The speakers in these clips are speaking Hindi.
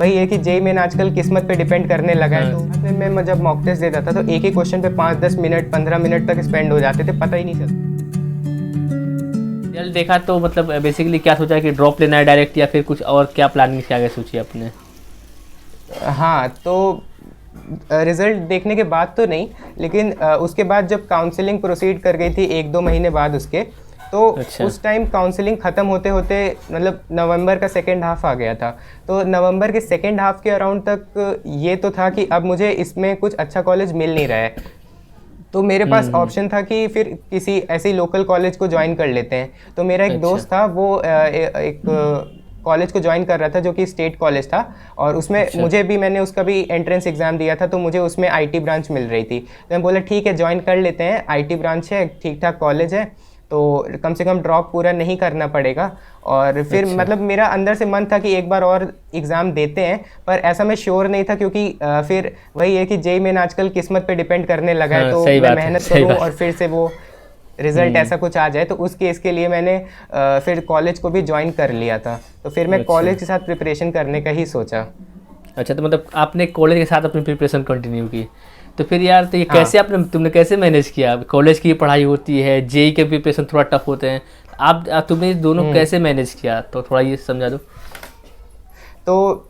वही है कि जेई मेन आजकल किस्मत पे डिपेंड करने लगा है। तो मैं जब मॉक टेस्ट देता था तो एक ही क्वेश्चन पे 5-10 मिनट 15 मिनट तक स्पेंड हो जाते थे, पता ही नहीं चलता। रिजल्ट देखा तो मतलब बेसिकली क्या सोचा कि ड्रॉप लेना है डायरेक्ट, या फिर कुछ और क्या प्लानिंग क्या आगे सोची आपने? हाँ, तो रिज़ल्ट देखने के बाद तो नहीं, लेकिन उसके बाद जब काउंसलिंग प्रोसीड कर गई थी 1-2 महीने बाद उसके, तो अच्छा। उस टाइम काउंसलिंग ख़त्म होते होते मतलब नवंबर का सेकेंड हाफ आ गया था। तो नवंबर के सेकेंड हाफ के अराउंड तक ये तो था कि अब मुझे इसमें कुछ अच्छा कॉलेज मिल नहीं रहा है, तो मेरे पास ऑप्शन था कि फिर किसी ऐसे लोकल कॉलेज को ज्वाइन कर लेते हैं। तो मेरा एक अच्छा। दोस्त था, वो एक कॉलेज को ज्वाइन कर रहा था जो कि स्टेट कॉलेज था, और उसमें अच्छा। मुझे भी, मैंने उसका भी एंट्रेंस एग्ज़ाम दिया था, तो मुझे उसमें आईटी ब्रांच मिल रही थी। तो मैं बोला ठीक है ज्वाइन कर लेते हैं, आईटी ब्रांच है, ठीक ठाक कॉलेज है, तो कम से कम ड्रॉप पूरा नहीं करना पड़ेगा। और फिर अच्छा। मतलब मेरा अंदर से मन था कि एक बार और एग्ज़ाम देते हैं, पर ऐसा मैं श्योर नहीं था, क्योंकि फिर वही है कि जेई मेन आजकल किस्मत पे डिपेंड करने लगा है। हाँ, तो सही मैं बात है, मेहनत सही करूं बात और है। फिर से वो रिज़ल्ट ऐसा कुछ आ जाए, तो उस केस के लिए मैंने फिर कॉलेज को भी ज्वाइन कर लिया था। तो फिर मैं अच्छा। कॉलेज के साथ प्रिपरेशन करने का ही सोचा। अच्छा, तो मतलब आपने कॉलेज के साथ अपनी प्रिपरेशन कंटिन्यू की। तो फिर यार, तो ये हाँ, कैसे तुमने कैसे मैनेज किया? कॉलेज की पढ़ाई होती है, जेई के प्रिपरेशन थोड़ा टफ होते हैं, तुमने दोनों कैसे मैनेज किया, तो थोड़ा ये समझा दो। तो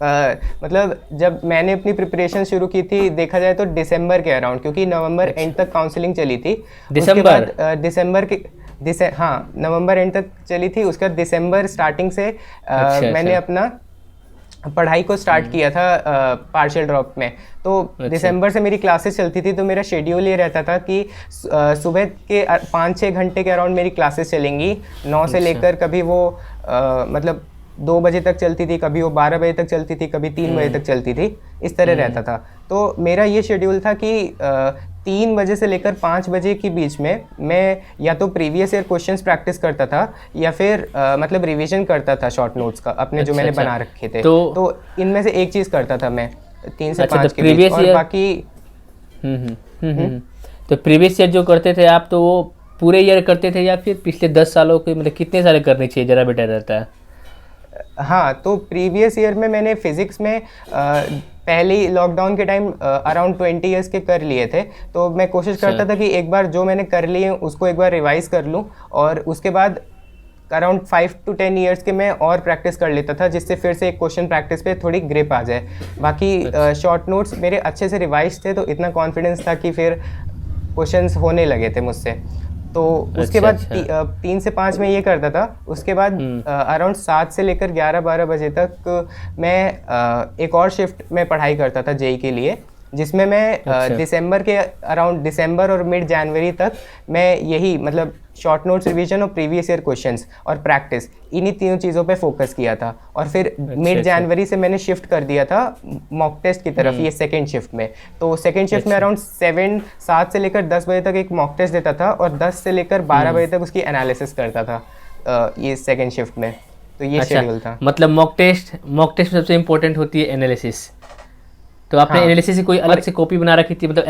मतलब जब मैंने अपनी प्रिपरेशन शुरू की थी, देखा जाए तो दिसंबर के अराउंड, क्योंकि नवंबर एंड तक काउंसलिंग चली थी। उसके दिसंबर? बाद दिसंबर के हाँ, नवंबर एंड तक चली थी। उसके बाद दिसंबर स्टार्टिंग से अच्छा। मैंने अच्छा। अपना पढ़ाई को स्टार्ट किया था पार्शियल ड्रॉप में। तो अच्छा। दिसंबर से मेरी क्लासेस चलती थी, तो मेरा शेड्यूल ये रहता था कि सुबह के 5-6 घंटे के अराउंड मेरी क्लासेस चलेंगी, 9 से अच्छा। लेकर कभी वो मतलब 2 बजे तक चलती थी, कभी वो 12 बजे तक चलती थी, कभी 3 बजे तक चलती थी, इस तरह रहता था। तो मेरा ये शेड्यूल था कि 3 बजे से लेकर 5 बजे के बीच में मैं या तो प्रीवियस ईयर क्वेश्चंस प्रैक्टिस करता था, या फिर मतलब रिवीजन करता था शॉर्ट नोट्स का, अपने जो अच्छा। मैंने अच्छा। बना रखे थे। तो तो इनमें से एक चीज़ करता था मैं 3 से अच्छा, 5 तो के बीच, प्रीवियस और ईयर। बाकी तो प्रीवियस ईयर जो करते थे आप, तो वो पूरे ईयर करते थे या फिर पिछले 10 सालों के, मतलब कितने सारे करने चाहिए ज़रा बेटर रहता है? हाँ, तो प्रीवियस ईयर में मैंने फिज़िक्स में पहले ही लॉकडाउन के टाइम अराउंड 20 ईयर्स के कर लिए थे। तो मैं कोशिश अच्छा। करता था कि एक बार जो मैंने कर लिए उसको एक बार रिवाइज़ कर लूँ, और उसके बाद अराउंड 5 to 10 ईयर्स के मैं और प्रैक्टिस कर लेता था, जिससे फिर से एक क्वेश्चन प्रैक्टिस पे थोड़ी ग्रिप आ जाए। बाकी शॉर्ट नोट्स मेरे अच्छे से रिवाइज थे, तो इतना कॉन्फिडेंस था कि फिर क्वेश्चन्स होने लगे थे मुझसे। तो उसके अच्छा। बाद अच्छा। 3 से 5 में ये करता था। उसके बाद अराउंड 7 से लेकर 11-12 बजे तक मैं एक और शिफ्ट में पढ़ाई करता था जेई के लिए, जिसमें मैं अच्छा। दिसंबर के अराउंड, दिसंबर और मिड जनवरी तक मैं यही मतलब शॉर्ट नोट्स रिवीजन और प्रीवियस ईयर क्वेश्चंस और प्रैक्टिस, इन्हीं तीनों चीज़ों पे फोकस किया था। और फिर मिड अच्छा। जनवरी से मैंने शिफ्ट कर दिया था मॉक टेस्ट की तरफ, ये सेकेंड शिफ्ट में। तो सेकेंड शिफ्ट में अच्छा। अराउंड 7 से लेकर 10 बजे तक एक मॉक टेस्ट देता था, और 10 से लेकर 12 बजे तक उसकी एनालिसिस करता था ये सेकेंड शिफ्ट में। तो ये अच्छा, शेड्यूल था। मतलब मॉक टेस्ट में सबसे इम्पोर्टेंट होती है एनालिसिस। तो आपने हाँ, एनालिसिस की कोई अलग और से कॉपी बना रखी थी? मतलब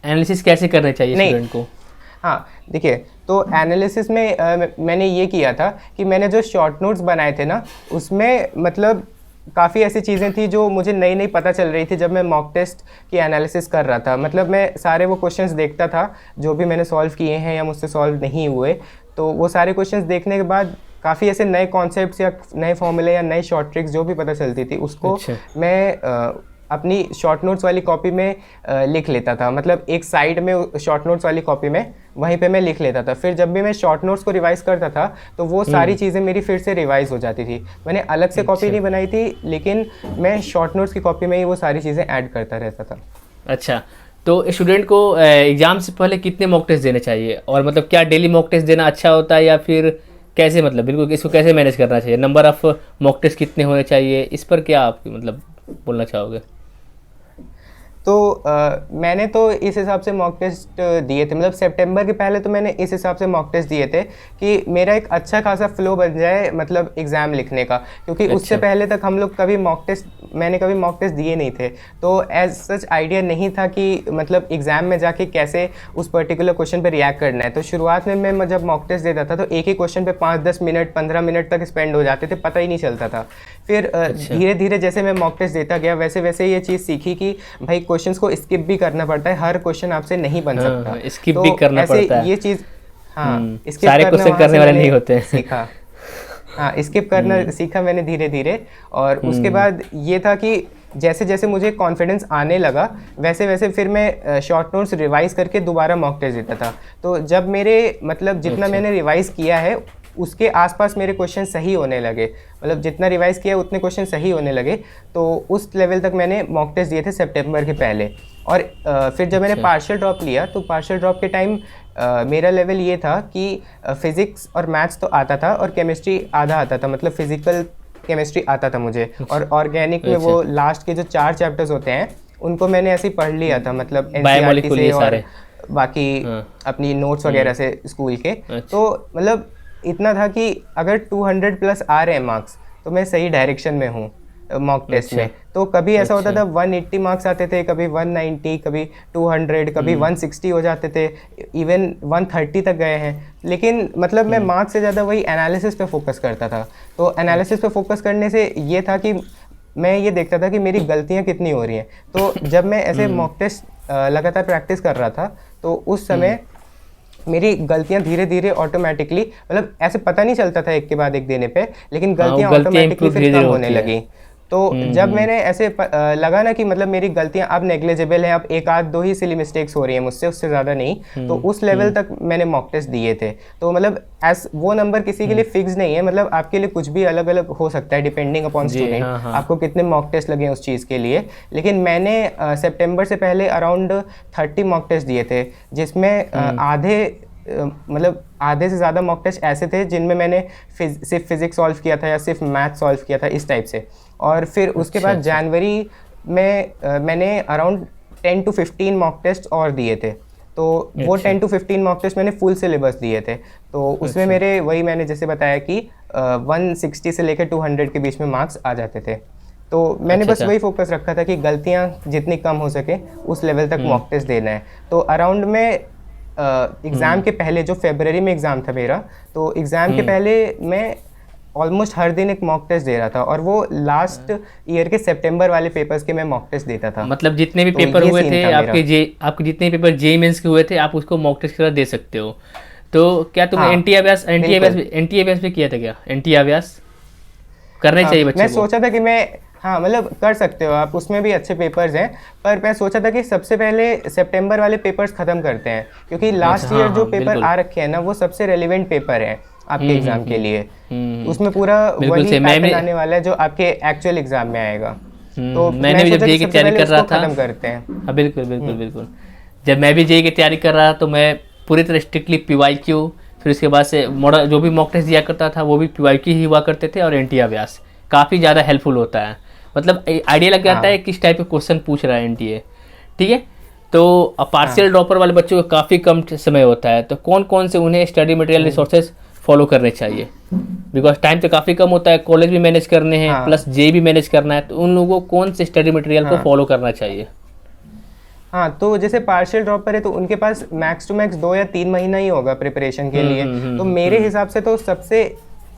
एनालिसिस कैसे करना चाहिए नहीं, स्टूडेंट को? हाँ देखिए, तो एनालिसिस में मैंने ये किया था कि मैंने जो शॉर्ट नोट्स बनाए थे ना, उसमें मतलब काफ़ी ऐसी चीज़ें थी जो मुझे नई नई पता चल रही थी जब मैं मॉक टेस्ट की एनालिसिस कर रहा था। मतलब मैं सारे वो क्वेश्चंस देखता था जो भी मैंने सॉल्व किए हैं या मुझसे सॉल्व नहीं हुए, तो वो सारे क्वेश्चंस देखने के बाद काफ़ी ऐसे नए कॉन्सेप्ट्स या नए फॉर्मूले या नए शॉर्ट ट्रिक्स जो भी पता चलती थी, उसको अच्छा। मैं अपनी शॉर्ट नोट्स वाली कॉपी में लिख लेता था। मतलब एक साइड में शॉर्ट नोट्स वाली कॉपी में, वहीं पे मैं लिख लेता था। फिर जब भी मैं शॉर्ट नोट्स को रिवाइज करता था, तो वो सारी चीज़ें मेरी फिर से रिवाइज हो जाती थी। मैंने अलग से कॉपी अच्छा। नहीं बनाई थी, लेकिन मैं शॉर्ट नोट्स की कॉपी में ही वो सारी चीज़ें ऐड करता रहता था। अच्छा, तो स्टूडेंट को एग्जाम से पहले कितने मॉक टेस्ट देने चाहिए, और मतलब क्या डेली मॉक टेस्ट देना अच्छा होता है, या फिर कैसे, मतलब बिल्कुल इसको कैसे मैनेज करना चाहिए? नंबर ऑफ मॉक टेस्ट कितने होने चाहिए, इस पर क्या आप मतलब बोलना चाहोगे? तो मैंने तो इस हिसाब से मॉक टेस्ट दिए थे, मतलब सितंबर के पहले तो मैंने इस हिसाब से मॉक टेस्ट दिए थे कि मेरा एक अच्छा खासा फ्लो बन जाए मतलब एग्ज़ाम लिखने का। क्योंकि उससे अच्छा। पहले तक हम लोग कभी मैंने कभी मॉक टेस्ट दिए नहीं थे, तो एज सच आइडिया नहीं था कि मतलब एग्ज़ाम में जाके कैसे उस पर्टिकुलर क्वेश्चन पे रिएक्ट करना है। तो शुरुआत में मैं जब मॉक टेस्ट देता था, तो एक ही क्वेश्चन पे 5-10 मिनट 15 मिनट तक स्पेंड हो जाते थे, पता ही नहीं चलता था। फिर धीरे धीरे जैसे मैं मॉक टेस्ट देता गया वैसे वैसे ये चीज़ सीखी कि भाई क्वेश्चंस को स्किप भी करना पड़ता है, हर क्वेश्चन आपसे नहीं बन सकता, स्किप तो भी करना ऐसे पड़ता है। ये चीज़, हाँ skip सारे करना क्वेश्चन वहाँ करने से वाले मैंने नहीं होते हैं। सीखा। हाँ स्किप करना सीखा मैंने धीरे धीरे। और उसके बाद ये था कि जैसे जैसे मुझे कॉन्फिडेंस आने लगा वैसे वैसे फिर मैं शॉर्ट नोट्स रिवाइज करके दोबारा मॉक टेस्ट देता था। तो जब मेरे मतलब जितना मैंने रिवाइज किया है उसके आसपास मेरे क्वेश्चन सही होने लगे, मतलब जितना रिवाइज किया उतने क्वेश्चन सही होने लगे, तो उस लेवल तक मैंने मॉक टेस्ट दिए थे सितंबर के पहले। और फिर जब मैंने पार्शियल ड्रॉप लिया तो पार्शियल ड्रॉप के टाइम मेरा लेवल ये था कि फिज़िक्स और मैथ्स तो आता था और केमिस्ट्री आधा आता था, मतलब फिज़िकल केमिस्ट्री आता था मुझे, और ऑर्गेनिक में वो लास्ट के जो 4 चैप्टर्स होते हैं उनको मैंने ऐसे ही पढ़ लिया था, मतलब एनसीईआरटी से और बाकी अपनी नोट्स वगैरह से स्कूल के। तो मतलब इतना था कि अगर 200 प्लस आ रहे हैं मार्क्स तो मैं सही डायरेक्शन में हूँ मॉक टेस्ट में। तो कभी ऐसा होता था 180 मार्क्स आते थे, कभी 190, कभी 200, कभी 160 हो जाते थे, इवन 130 तक गए हैं। लेकिन मतलब मैं मार्क्स से ज़्यादा वही एनालिसिस पे फोकस करता था। तो एनालिसिस पे फोकस करने से ये था कि मैं ये देखता था कि मेरी गलतियाँ कितनी हो रही हैं। तो जब मैं ऐसे मॉक टेस्ट लगातार प्रैक्टिस कर रहा था तो उस समय मेरी गलतियां धीरे धीरे ऑटोमेटिकली, मतलब ऐसे पता नहीं चलता था एक के बाद एक देने पे, लेकिन गलतियां ऑटोमेटिकली फिर कम होने लगी। तो जब मैंने ऐसे लगा ना कि मतलब मेरी गलतियां अब नेग्लिजिबल हैं, अब एक आध दो ही सिली मिस्टेक्स हो रही हैं मुझसे, उससे ज़्यादा नहीं, तो उस लेवल तक मैंने मॉक टेस्ट दिए थे। तो मतलब वो नंबर किसी के लिए फिक्स नहीं है, मतलब आपके लिए कुछ भी अलग अलग हो सकता है डिपेंडिंग अपॉन स्टूडेंट, आपको कितने मॉक टेस्ट लगे उस चीज़ के लिए। लेकिन मैंने सितंबर से पहले अराउंड 30 मॉक टेस्ट दिए थे, जिसमें आधे से ज़्यादा मॉक टेस्ट ऐसे थे जिनमें मैंने सिर्फ फिज़िक्स सॉल्व किया था या सिर्फ मैथ सॉल्व किया था, इस टाइप से। और फिर उसके बाद जनवरी में मैंने अराउंड 10 to 15 मॉक टेस्ट और दिए थे। तो वो 10 to 15 मॉक टेस्ट मैंने फुल सिलेबस दिए थे। तो उसमें मेरे वही मैंने जैसे बताया कि 160 से लेकर 200 के बीच में मार्क्स आ जाते थे। तो मैंने बस वही फोकस रखा था कि गलतियाँ जितनी कम हो सके उस लेवल तक मॉक टेस्ट देना है। तो अराउंड में एग्ज़ाम के पहले, जो फरवरी में एग्ज़ाम था मेरा, तो एग्ज़ाम के पहले मैं ऑलमोस्ट हर दिन एक मॉक टेस्ट दे रहा था, और वो लास्ट ईयर के सितंबर वाले पेपर्स के मैं मॉक टेस्ट देता था। मतलब जितने भी पेपर हुए थे आपके जितने पेपर जेईई मेंस के हुए थे आप उसको मॉक टेस्ट की तरह दे सकते हो। तो क्या तुमने एनटीए अभ्यास भी किया था? क्या एनटीए अभ्यास करने चाहिए बच्चे मैं सोचा था कि मैं, हाँ मतलब कर सकते हो आप, उसमें भी अच्छे पेपर्स हैं, पर मैं सोचा था कि सबसे पहले सितंबर वाले पेपर्स ख़त्म करते हैं, क्योंकि लास्ट ईयर जो पेपर आ रखे हैं ना वो सबसे रेलिवेंट पेपर हैं आपके एग्ज़ाम के लिए। उसमें पूरा वही पैटर्न आने वाला है जो आपके एक्चुअल एग्ज़ाम में आएगा। तो मैंने भी जब जेईई की तैयारी कर रहा था, खत्म करते हैं। हाँ बिल्कुल। जब मैं भी जेईई की तैयारी कर रहा था तो मैं पूरी तरह स्ट्रिक्टली पीवाईक्यू, फिर उसके बाद से मॉडल जो भी मॉक टेस्ट दिया करता था वो भी पीवाईक्यू ही हुआ करते थे, और एनटीए अभ्यास काफ़ी ज़्यादा हेल्पफुल होता है, मतलब आइडिया लग जाता है किस टाइप के क्वेश्चन पूछ रहा है एनटीए। ठीक है, तो पार्शियल ड्रॉपर वाले बच्चों को काफ़ी कम समय होता है, तो कौन कौन से उन्हें स्टडी मटेरियल रिसोर्सेज फॉलो करने चाहिए? बिकॉज टाइम तो काफ़ी कम होता है, कॉलेज भी मैनेज करने हैं प्लस जेईई भी मैनेज करना है, तो उन लोगों को कौन से स्टडी मटेरियल को फॉलो करना चाहिए? हाँ, तो जैसे पार्शियल ड्रॉपर है तो उनके पास मैक्स टू मैक्स 2 या 3 महीना ही होगा प्रिपरेशन के लिए। तो मेरे हिसाब से तो सबसे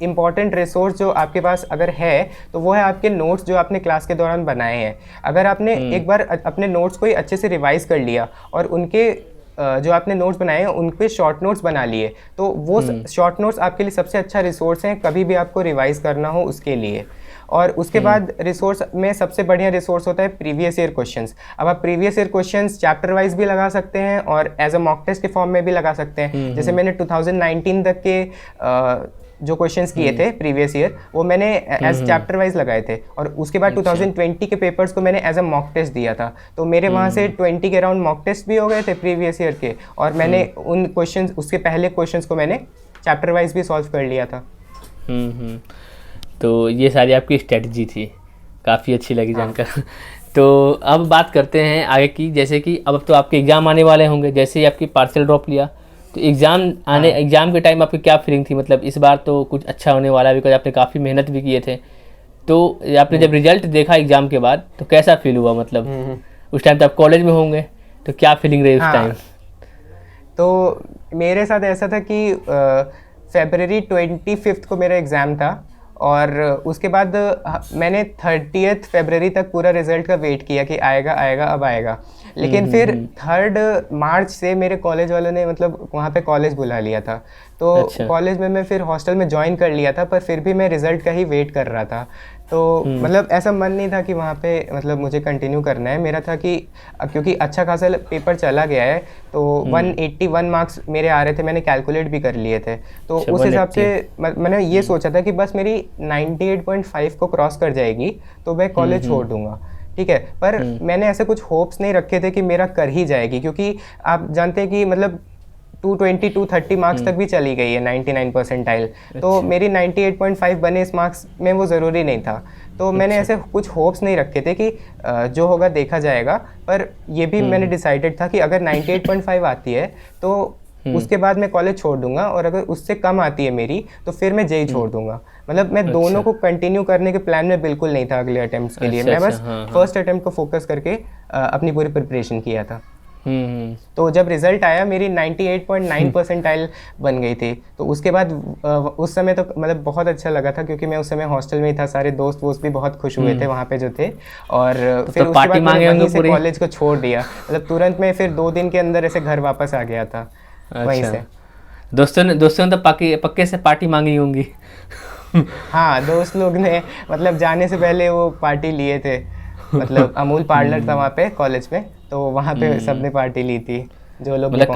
इम्पॉर्टेंट रिसोर्स जो आपके पास अगर है तो वो है आपके नोट्स जो आपने क्लास के दौरान बनाए हैं। अगर आपने एक बार अपने नोट्स को ही अच्छे से रिवाइज कर लिया और उनके जो आपने नोट्स बनाए हैं उन पे शॉर्ट नोट्स बना लिए, तो वो शॉर्ट नोट्स आपके लिए सबसे अच्छा रिसोर्स हैं कभी भी आपको रिवाइज करना हो उसके लिए। और उसके बाद रिसोर्स में सबसे बढ़िया रिसोर्स होता है प्रीवियस ईयर क्वेश्चंस। अब आप previous year questions chapter wise भी लगा सकते हैं और एज अ मॉक टेस्ट के फॉर्म में भी लगा सकते हैं। जैसे मैंने 2019 तक के जो क्वेश्चंस किए थे प्रीवियस ईयर वो मैंने एज चैप्टर वाइज लगाए थे, और उसके बाद 2020 के पेपर्स को मैंने एज अ मॉक टेस्ट दिया था। तो मेरे वहाँ से 20 के अराउंड मॉक टेस्ट भी हो गए थे प्रीवियस ईयर के, और मैंने उन क्वेश्चंस, उसके पहले क्वेश्चंस को मैंने चैप्टर वाइज भी सॉल्व कर लिया था। तो ये सारी आपकी स्ट्रेटजी थी, काफ़ी अच्छी लगी जानकर। तो अब बात करते हैं आगे की, जैसे कि अब तो आपके एग्ज़ाम आने वाले होंगे, जैसे ही आपकी पार्शियल ड्रॉप लिया तो एग्ज़ाम के टाइम आपकी क्या फीलिंग थी? मतलब इस बार तो कुछ अच्छा होने वाला है बिकॉज आपने काफ़ी मेहनत भी किए थे, तो आपने जब रिजल्ट देखा एग्ज़ाम के बाद तो कैसा फील हुआ? मतलब उस टाइम तो आप कॉलेज में होंगे, तो क्या फीलिंग रही उस टाइम? तो मेरे साथ ऐसा था कि फरवरी 25 को मेरा एग्ज़ाम था, और उसके बाद मैंने 30 फरवरी तक पूरा रिज़ल्ट का वेट किया कि आएगा आएगा अब आएगा। लेकिन फिर 3 मार्च से मेरे कॉलेज वालों ने मतलब वहाँ पे कॉलेज बुला लिया था, तो अच्छा। कॉलेज में मैं फिर हॉस्टल में ज्वाइन कर लिया था, पर फिर भी मैं रिज़ल्ट का ही वेट कर रहा था। तो मतलब ऐसा मन नहीं था कि वहाँ पे मतलब मुझे कंटिन्यू करना है, मेरा था कि क्योंकि अच्छा खासा पेपर चला गया है तो 181 मार्क्स मेरे आ रहे थे, मैंने कैलकुलेट भी कर लिए थे। तो अच्छा, उस हिसाब से 180। मैंने ये सोचा था कि बस मेरी 98.5 को क्रॉस कर जाएगी तो मैं कॉलेज छोड़ दूंगा, ठीक है। पर मैंने ऐसे कुछ होप्स नहीं रखे थे कि मेरा कर ही जाएगी, क्योंकि आप जानते हैं कि मतलब 220 230 मार्क्स तक भी चली गई है 99 परसेंटाइल, तो मेरी 98.5 बने इस मार्क्स में वो ज़रूरी नहीं था। तो मैंने ऐसे कुछ होप्स नहीं रखे थे कि जो होगा देखा जाएगा, पर ये भी मैंने डिसाइडेड था कि अगर 98.5 आती है तो उसके बाद मैं कॉलेज छोड़ दूंगा, और अगर उससे कम आती है मेरी तो फिर मैं जेई छोड़ दूंगा। मतलब मैं दोनों को कंटिन्यू करने के प्लान में बिल्कुल नहीं था अगले अटेम्प्ट्स के लिए। मैं बस फर्स्ट अटेम्प्ट को फोकस करके अपनी पूरी प्रिपरेशन किया था। तो जब रिजल्ट आया मेरी 98.9 परसेंटाइल बन गई थी, तो उसके बाद उस समय तो मतलब बहुत अच्छा लगा था, क्योंकि मैं उस समय हॉस्टल में ही था, सारे दोस्त वोस्त भी बहुत खुश हुए थे वहाँ पे जो थे। और फिर उसके बाद मैंने वहीं से कॉलेज को छोड़ दिया, मतलब तुरंत में फिर 2 दिन के अंदर ऐसे घर वापस आ गया था वहीं से। दोस्तों ने तो पक्के से पार्टी मांगी होंगी। हाँ, दोस्त लोग ने मतलब जाने से पहले वो पार्टी लिए थे, मतलब अमूल पार्लर था वहाँ पे कॉलेज में, तो वहाँ पे सबने पार्टी ली थी जो लोग मतलब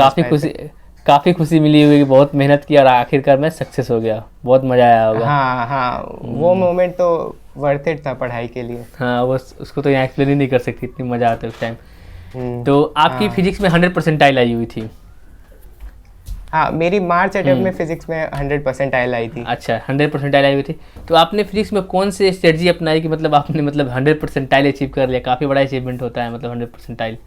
काफ़ी खुशी मिली होगी कि बहुत मेहनत किया और आखिरकार मैं सक्सेस हो गया, बहुत मज़ा आया होगा। हाँ हाँ, वो मोमेंट तो वर्थ इट था पढ़ाई के लिए। हाँ, वो उसको तो यहाँ एक्सप्लेन ही नहीं कर सकती, इतनी मज़ा आता है उस टाइम। तो आपकी फिजिक्स में 100 परसेंटाइल आई हुई थी? हाँ, मेरी मार्च अटेम्प्ट में फिजिक्स में 100 परसेंटाइल आई थी। अच्छा, 100 परसेंटाइल आई हुई थी। तो आपने फिजिक्स में कौन से स्ट्रेटजी अपनाई कि मतलब आपने मतलब 100 परसेंटाइल अचीव कर लिया? काफ़ी बड़ा अचीवमेंट होता है मतलब 100 परसेंटाइल।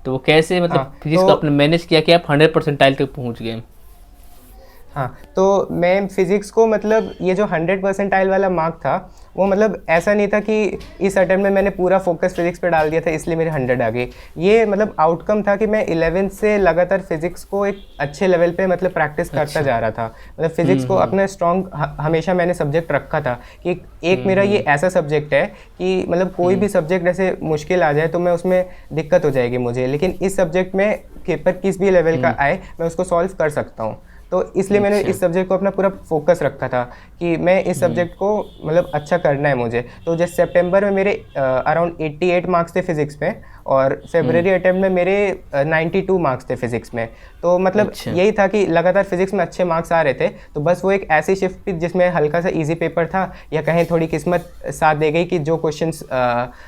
तो वो कैसे मतलब फिजिक्स को आपने मैनेज किया कि आप 100 परसेंटाइल तक पहुँच गए? हाँ, तो मैं फिज़िक्स को मतलब ये जो 100 परसेंटाइल वाला मार्क था, वो मतलब ऐसा नहीं था कि इस अटेम्प्ट में मैंने पूरा फोकस फिज़िक्स पे डाल दिया था इसलिए मेरे 100 आ गए। ये मतलब आउटकम था कि मैं 11th से लगातार फिज़िक्स को एक अच्छे लेवल पे मतलब प्रैक्टिस करता जा रहा था। मतलब फिज़िक्स को अपना स्ट्रॉन्ग हमेशा मैंने सब्जेक्ट रखा था कि एक मेरा ये ऐसा सब्जेक्ट है कि मतलब कोई भी सब्जेक्ट ऐसे मुश्किल आ जाए तो मैं उसमें दिक्कत हो जाएगी मुझे, लेकिन इस सब्जेक्ट में पेपर किस भी लेवल का आए मैं उसको सॉल्व कर सकता हूँ। तो इसलिए मैंने इस सब्जेक्ट को अपना पूरा फोकस रखा था कि मैं इस सब्जेक्ट को मतलब अच्छा करना है मुझे। तो जैसे सितंबर में मेरे अराउंड 88 मार्क्स थे फिज़िक्स में, और फरवरी अटेम्प्ट में मेरे 92 मार्क्स थे फिज़िक्स में। तो मतलब यही था कि लगातार फिज़िक्स में अच्छे मार्क्स आ रहे थे, तो बस वो एक ऐसी शिफ्ट थी जिसमें हल्का सा इजी पेपर था, या कहें थोड़ी किस्मत साथ दे गई कि जो क्वेश्चंस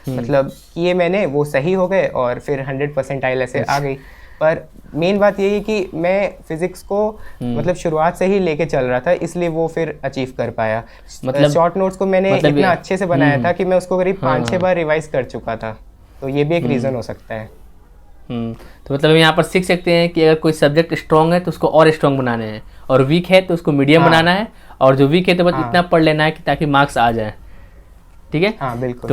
मतलब किए मैंने वो सही हो गए और फिर 100 परसेंटाइल ऐसे आ गई। पर मेन बात यही है कि मैं फिज़िक्स को मतलब शुरुआत से ही लेके चल रहा था, इसलिए वो फिर अचीव कर पाया। मतलब शॉर्ट नोट्स को मैंने इतना अच्छे से बनाया था कि मैं उसको करीब 5-6 बार रिवाइज कर चुका था, तो ये भी एक रीज़न हो सकता है। तो मतलब यहाँ पर सीख सकते हैं कि अगर कोई सब्जेक्ट स्ट्रॉन्ग है तो उसको और स्ट्रॉन्ग बनाने हैं, और वीक है तो उसको मीडियम बनाना है, और जो वीक है तो बस इतना पढ़ लेना है कि ताकि मार्क्स आ जाए। ठीक है? हाँ, बिल्कुल।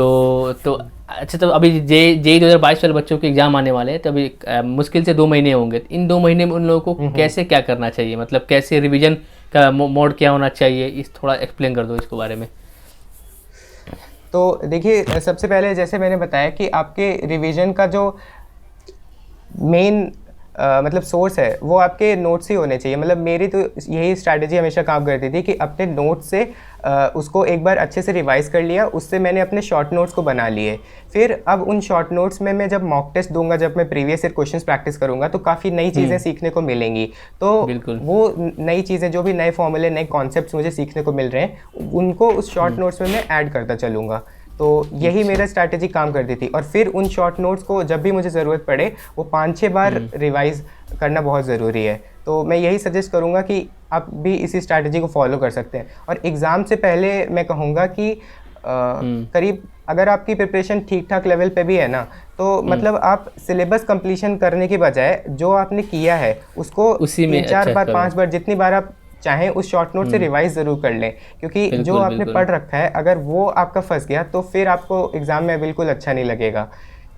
तो अच्छा, तो अभी जेई 2022 वाले बच्चों के एग्जाम आने वाले हैं, तो अभी मुश्किल से 2 महीने होंगे। इन 2 महीने में उन लोगों को कैसे क्या करना चाहिए, मतलब कैसे रिवीजन का मोड क्या होना चाहिए, इस थोड़ा एक्सप्लेन कर दो इसके बारे में। तो देखिए, सबसे पहले जैसे मैंने बताया कि आपके रिवीजन का जो मेन मतलब सोर्स है वो आपके नोट्स ही होने चाहिए। मतलब मेरी तो यही स्ट्रैटेजी हमेशा काम करती थी कि अपने नोट्स से उसको एक बार अच्छे से रिवाइज कर लिया, उससे मैंने अपने शॉर्ट नोट्स को बना लिए। फिर अब उन शॉर्ट नोट्स में मैं जब मॉक टेस्ट दूंगा, जब मैं प्रीवियस ईयर क्वेश्चंस प्रैक्टिस करूंगा, तो काफ़ी नई चीज़ें सीखने को मिलेंगी। तो वो नई चीज़ें, जो भी नए फॉर्मूले, नए कॉन्सेप्ट्स मुझे सीखने को मिल रहे हैं, उनको उस शॉर्ट नोट्स में मैं ऐड करता चलूँगा। तो यही मेरा स्ट्रैटेजी काम करती थी। और फिर उन शॉर्ट नोट्स को जब भी मुझे ज़रूरत पड़े वो 5-6 बार रिवाइज करना बहुत ज़रूरी है। तो मैं यही सजेस्ट करूँगा कि आप भी इसी स्ट्रैटेजी को फॉलो कर सकते हैं। और एग्ज़ाम से पहले मैं कहूँगा कि करीब अगर आपकी प्रिपरेशन ठीक ठाक लेवल पे भी है ना, तो मतलब आप सिलेबस कंप्लीशन करने के बजाय जो आपने किया है उसको 3-4 बार 5 बार जितनी बार आप चाहें उस शॉर्ट नोट से रिवाइज ज़रूर कर लें, क्योंकि जो आपने पढ़ रखा है अगर वो आपका फंस गया तो फिर आपको एग्ज़ाम में बिल्कुल अच्छा नहीं लगेगा।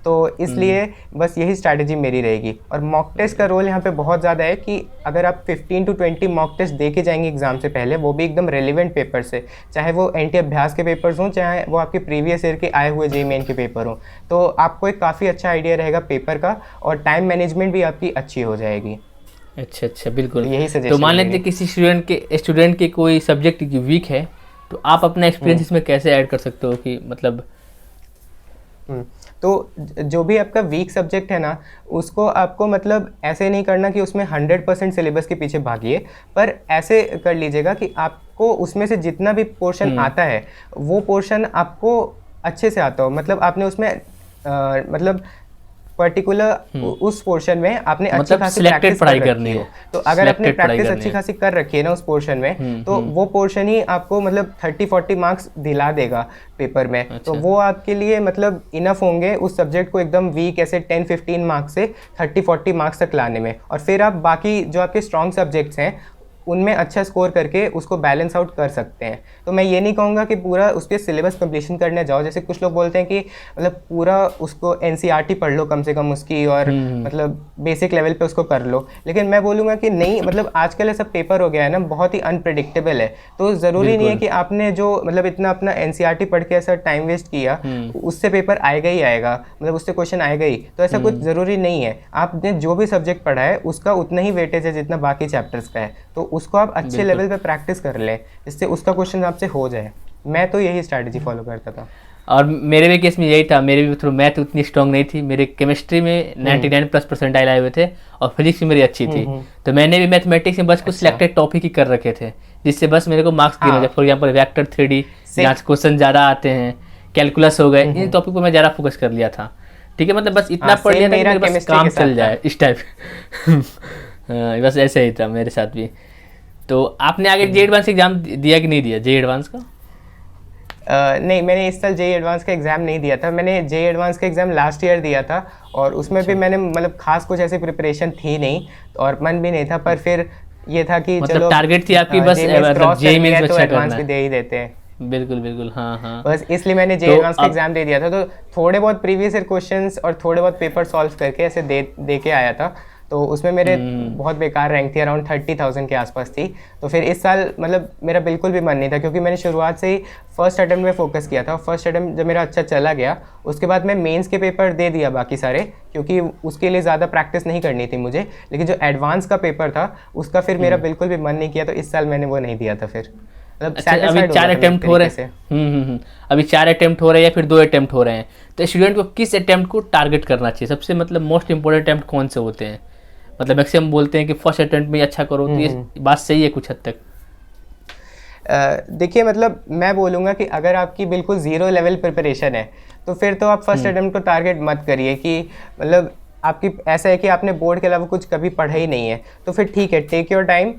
तो इसलिए बस यही स्ट्रैटेजी मेरी रहेगी। और मॉक टेस्ट का रोल यहाँ पे बहुत ज़्यादा है कि अगर आप 15 to 20 मॉक टेस्ट दे के जाएंगे एग्ज़ाम से पहले, वो भी एकदम रेलिवेंट पेपर से, चाहे वो एनटी अभ्यास के पेपर्स हों, चाहे वो आपके प्रीवियस ईयर के आए हुए जेईई मेन के पेपर हों, तो आपको एक काफ़ी अच्छा आइडिया रहेगा पेपर का और टाइम मैनेजमेंट भी आपकी अच्छी हो जाएगी। अच्छा अच्छा, बिल्कुल। यही तो सजेशन मान लीजिए किसी स्टूडेंट के कोई सब्जेक्ट की वीक है, तो आप अपना एक्सपीरियंस इसमें कैसे ऐड कर सकते हो कि मतलब? तो जो भी आपका वीक सब्जेक्ट है ना, उसको आपको मतलब ऐसे नहीं करना कि उसमें 100% सिलेबस के पीछे भागिए, पर ऐसे कर लीजिएगा कि आपको उसमें से जितना भी पोर्शन आता है वो पोर्शन आपको अच्छे से आता हो। मतलब आपने उसमें मतलब पर्टिकुलर उस पोर्शन में आपने अच्छी मतलब खासी सिलेक्टेड प्रैक्टिस पढ़ाई कर करनी रखी है। हो, तो अगर आपने Selected पढ़ाई प्रैक्टिस करनी अच्छी है। खासी कर रखी है ना उस पोर्शन में, तो वो पोर्शन ही आपको मतलब 30-40 मार्क्स दिला देगा पेपर में। तो अच्छा। वो आपके लिए मतलब इनफ होंगे उस सब्जेक्ट को एकदम वीक ऐसे 10-15 मार्क्स से 30-40 मार्क्स तक लाने में। और फिर आप बाकी जो आपके स्ट्रॉन्ग सब्जेक्ट्स हैं उनमें अच्छा स्कोर करके उसको बैलेंस आउट कर सकते हैं। तो मैं ये नहीं कहूँगा कि पूरा उसके सिलेबस कंप्लीशन करने जाओ, जैसे कुछ लोग बोलते हैं कि मतलब पूरा उसको एनसीईआरटी पढ़ लो कम से कम उसकी, और मतलब बेसिक लेवल पे उसको कर लो। लेकिन मैं बोलूँगा कि नहीं, मतलब आजकल ऐसा पेपर हो गया है ना, बहुत ही अनप्रिडिक्टेबल है। तो ज़रूरी नहीं है कि आपने जो मतलब इतना अपना एनसीईआरटी पढ़ के ऐसा टाइम वेस्ट किया, उससे पेपर आएगा ही आएगा, मतलब उससे क्वेश्चन आएगा ही। तो ऐसा कुछ ज़रूरी नहीं है। आपने जो भी सब्जेक्ट पढ़ा है उसका उतना ही वेटेज है जितना बाकी चैप्टर्स का है, तो उसको आप अच्छे लेवल पे प्रैक्टिस कर लें जिससे उसका क्वेश्चन आपसे हो जाए। मैं तो यही स्ट्रैटेजी फॉलो करता था। और मेरे भी केस में यही था। मेरे भी थोड़ा मैथ उतनी स्ट्रांग नहीं थी। मेरे केमिस्ट्री में 99+ परसेंटाइल आए हुए थे और फिजिक्स में मेरी अच्छी थी। तो मैंने भी मैथमेटिक्स में बस कुछ सिलेक्टेड टॉपिक ही कर रखे थे जिससे बस मेरे को मार्क्स गिने थे। फॉर एग्जाम्पल वेक्टर 3D, जहाँ क्वेश्चन ज़्यादा आते हैं, कैलकुलस हो गए, इन टॉपिक पर मैं ज़्यादा फोकस कर लिया था। ठीक है, मतलब बस इतना पढ़ लिया था कि मेरे बस काम चल जाए इस टाइप। बस ऐसे ही था मेरे साथ भी। तो आपने आगे जे एडवांस एग्जाम दिया कि नहीं दिया, जे एडवांस का? नहीं, मैंने इस साल जे एडवांस का एग्ज़ाम नहीं दिया था। मैंने जे एडवांस का एग्ज़ाम लास्ट ईयर दिया था और उसमें भी मैंने मतलब खास कुछ ऐसी प्रिपरेशन थी नहीं और मन भी नहीं था, पर फिर ये था कि मतलब चलो टारगेट थी आपकी बस क्रॉस जे कर लिया में तो अच्छा एडवांस करना भी है। दे ही देते हैं। बिल्कुल बिल्कुल, हाँ हाँ। बस इसलिए मैंने जे तो एडवांस का अब एग्ज़ाम दे दिया था। तो थोड़े बहुत प्रीवियस ईयर क्वेश्चंस और थोड़े बहुत पेपर सॉल्व करके ऐसे दे के आया था। तो उसमें मेरे बहुत बेकार रैंक थी, अराउंड 30,000 के आसपास थी। तो फिर इस साल मतलब मेरा बिल्कुल भी मन नहीं था, क्योंकि मैंने शुरुआत से ही फर्स्ट अटेम्प्ट में फोकस किया था। फर्स्ट अटेम्प्ट जब मेरा अच्छा चला गया, उसके बाद मैं मेंस के पेपर दे दिया बाकी सारे, क्योंकि उसके लिए ज़्यादा प्रैक्टिस नहीं करनी थी मुझे। लेकिन जो एडवांस का पेपर था उसका फिर मेरा बिल्कुल भी मन नहीं किया, तो इस साल मैंने वो नहीं दिया था फिर। मतलब अच्छा, अभी 4 अटेम्प्ट हो रहे हैं। अभी 4 अटेम्प्ट हो रहे हैं या फिर 2 अटेम्प्ट हो रहे हैं, तो स्टूडेंट को किस अटेम्प्ट को टारगेट करना चाहिए? सबसे मतलब मोस्ट इंपॉर्टेंट अटेम्प्ट कौन से होते हैं? मतलब मैक्सिमम बोलते हैं कि फर्स्ट अटेम्प्ट में अच्छा करो, तो ये बात सही है कुछ हद तक? देखिए, मतलब मैं बोलूँगा कि अगर आपकी बिल्कुल ज़ीरो लेवल प्रिपरेशन है तो फिर तो आप फर्स्ट अटेम्प्ट को टारगेट मत करिए। कि मतलब आपकी ऐसा है कि आपने बोर्ड के अलावा कुछ कभी पढ़ा ही नहीं है, तो फिर ठीक है, टेक योर टाइम।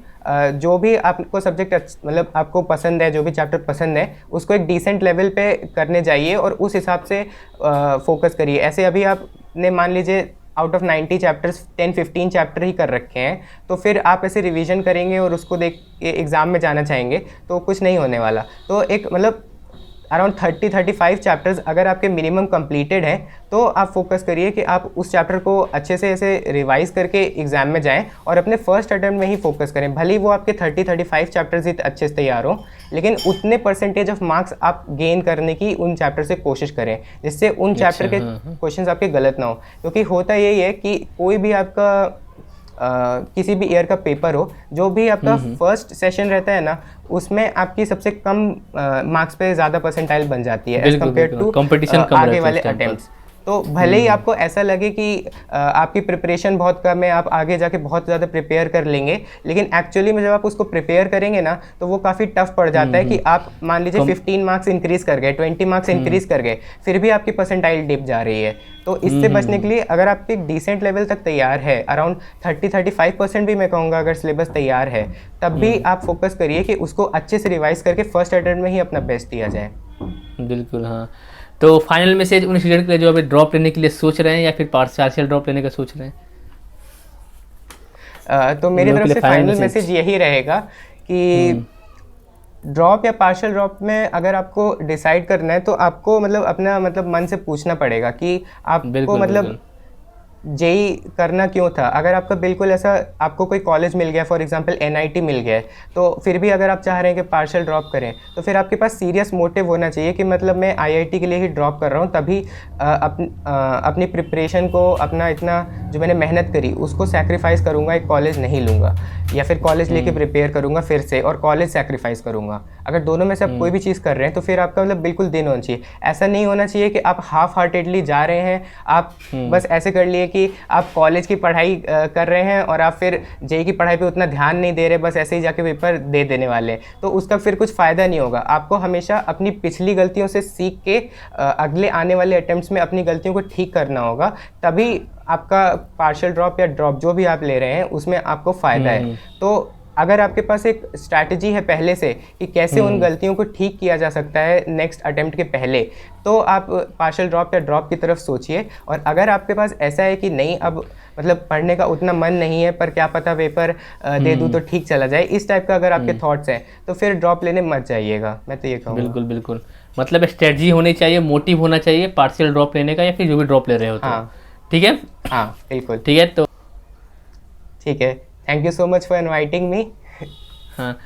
जो भी आपको सब्जेक्ट मतलब आपको पसंद है, जो भी चैप्टर पसंद है, उसको एक डिसेंट लेवल पे करने जाइए और उस हिसाब से फोकस करिए। ऐसे अभी आपने मान लीजिए आउट ऑफ 90 चैप्टर्स 10-15 चैप्टर ही कर रखे हैं, तो फिर आप ऐसे रिवीजन करेंगे और उसको देख के एग्ज़ाम में जाना चाहेंगे तो कुछ नहीं होने वाला। तो एक मतलब अराउंड 30-35 चैप्टर्स अगर आपके मिनिमम कंप्लीटेड हैं, तो आप फोकस करिए कि आप उस चैप्टर को अच्छे से ऐसे रिवाइज करके एग्ज़ाम में जाएं और अपने फर्स्ट अटेम्प्ट में ही फोकस करें। भले ही वो आपके 30-35 चैप्टर्स ही अच्छे से तैयार हों, लेकिन उतने परसेंटेज ऑफ मार्क्स आप गेन करने की उन चैप्टर से कोशिश करें, जिससे उन चैप्टर के क्वेश्चंस आपके गलत ना हो। क्योंकि होता यही है कि कोई भी आपका किसी भी ईयर का पेपर हो, जो भी आपका फर्स्ट सेशन रहता है ना, उसमें आपकी सबसे कम मार्क्स पे ज़्यादा परसेंटाइल बन जाती है एज कम्पेयर टू आगे वाले अटेम्प्ट्स। तो भले ही आपको ऐसा लगे कि आपकी प्रिपरेशन बहुत कम है, आप आगे जाके बहुत ज़्यादा प्रिपेयर कर लेंगे, लेकिन एक्चुअली में जब आप उसको प्रिपेयर करेंगे ना, तो वो काफ़ी टफ पड़ जाता है कि आप मान लीजिए 15 मार्क्स इंक्रीज कर गए, 20 मार्क्स इंक्रीज कर गए, फिर भी आपकी परसेंटाइल डिप जा रही है। तो इससे बचने के लिए अगर आप एक डिसेंट लेवल तक तैयार है, अराउंड 30-35% भी मैं कहूँगा अगर सिलेबस तैयार है, तब भी आप फोकस करिए कि उसको अच्छे से रिवाइज करके फर्स्ट अटेम्प्ट में ही अपना बेस्ट दिया जाए। बिल्कुल, हाँ। तो फाइनल मैसेज उन स्टूडेंट के लिए जो अभी ड्रॉप लेने के लिए सोच रहे हैं या फिर पार्शियल ड्रॉप लेने का सोच रहे हैं? तो मेरी तरफ से फाइनल मैसेज यही रहेगा कि ड्रॉप या पार्शियल ड्रॉप में अगर आपको डिसाइड करना है तो आपको मतलब अपना मतलब मन से पूछना पड़ेगा कि आपको बिल्कुल, मतलब बिल्कुल। जेई करना क्यों था। अगर आपका बिल्कुल ऐसा आपको कोई कॉलेज मिल गया, फॉर एग्जांपल एनआईटी मिल गया है, तो फिर भी अगर आप चाह रहे हैं कि पार्शियल ड्रॉप करें तो फिर आपके पास सीरियस मोटिव होना चाहिए कि मतलब मैं आईआईटी के लिए ही ड्रॉप कर रहा हूँ, तभी अपनी प्रिपरेशन को, अपना इतना जो मैंने मेहनत करी उसको सेक्रीफाइस करूँगा, एक कॉलेज नहीं लूँगा, या फिर कॉलेज लेके प्रिपेयर करूँगा फिर से और कॉलेज सेक्रीफाइस करूँगा। अगर दोनों में से आप कोई भी चीज़ कर रहे हैं तो फिर आपका मतलब बिल्कुल दिन होना चाहिए। ऐसा नहीं होना चाहिए कि आप हाफ हार्टेडली जा रहे हैं, आप बस ऐसे कर लिए कि आप कॉलेज की पढ़ाई कर रहे हैं और आप फिर जेई की पढ़ाई पे उतना ध्यान नहीं दे रहे, बस ऐसे ही जाके पेपर दे देने वाले हैं, तो उसका फिर कुछ फ़ायदा नहीं होगा। आपको हमेशा अपनी पिछली गलतियों से सीख के अगले आने वाले अटेम्प्ट्स में अपनी गलतियों को ठीक करना होगा, तभी आपका पार्शियल ड्रॉप या ड्रॉप जो भी आप ले रहे हैं उसमें आपको फ़ायदा है। तो अगर आपके पास एक स्ट्रैटेजी है पहले से कि कैसे उन गलतियों को ठीक किया जा सकता है नेक्स्ट अटेम्प्ट के पहले, तो आप पार्शियल ड्रॉप या ड्रॉप की तरफ सोचिए। और अगर आपके पास ऐसा है कि नहीं, अब मतलब पढ़ने का उतना मन नहीं है पर क्या पता पेपर दे दूँ तो ठीक चला जाए, इस टाइप का अगर आपके थॉट्स हैं तो फिर ड्रॉप लेने मत जाइएगा, मैं तो ये कहूँगा। बिल्कुल, बिल्कुल। मतलब स्ट्रेटजी होनी चाहिए, मोटिव होना चाहिए पार्शियल ड्रॉप लेने का, या फिर जो भी ड्रॉप ले रहे हो तो। हाँ ठीक है, हाँ बिल्कुल ठीक है। तो ठीक है, thank you so much for inviting me. हाँ,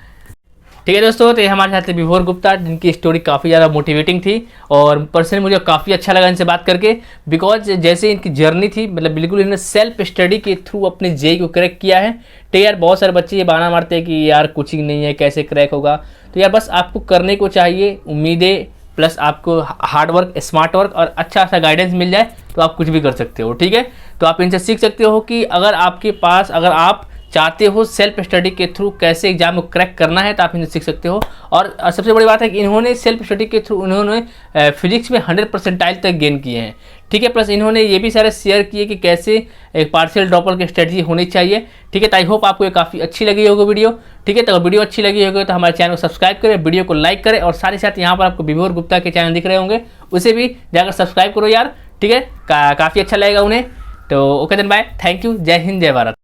ठीक है दोस्तों, तो ये हमारे साथ थे विभोर गुप्ता, जिनकी स्टोरी काफ़ी ज़्यादा मोटिवेटिंग थी और पर्सनली मुझे काफ़ी अच्छा लगा इनसे बात करके, बिकॉज जैसे इनकी जर्नी थी, मतलब बिल्कुल इन्होंने सेल्फ स्टडी के थ्रू अपने जेई को क्रैक किया है। तो यार बहुत सारे बच्चे ये बहाना मारते हैं कि यार कोचिंग नहीं है, कैसे क्रैक होगा। तो यार बस आपको करने को चाहिए, उम्मीदें प्लस आपको हार्ड वर्क, स्मार्ट वर्क और अच्छा सा गाइडेंस मिल जाए तो आप कुछ भी कर सकते हो। ठीक है, तो आप इनसे सीख सकते हो कि अगर आपके पास, अगर आप चाहते हो सेल्फ स्टडी के थ्रू कैसे एग्जाम को क्रैक करना है, तो आप इनसे सीख सकते हो। और सबसे बड़ी बात है कि इन्होंने सेल्फ स्टडी के थ्रू उन्होंने फिजिक्स में 100 परसेंटाइल तक गेन किए हैं। ठीक है, प्लस इन्होंने ये भी सारे शेयर किए कि कैसे एक पार्शियल ड्रॉपर की स्ट्रेटजी होनी चाहिए। ठीक है, तो आई होप आपको ये काफ़ी अच्छी लगी होगी वीडियो। ठीक है, तो अगर वीडियो अच्छी लगी होगी तो हमारे चैनल को सब्सक्राइब करें, वीडियो को लाइक करें और साथ ही साथ यहाँ पर आपको विभोर गुप्ता के चैनल दिख रहे होंगे, उसे भी जाकर सब्सक्राइब करो यार। ठीक है, काफ़ी अच्छा लगेगा उन्हें। तो okay then, bye, thank you, जय हिंद, जय भारत।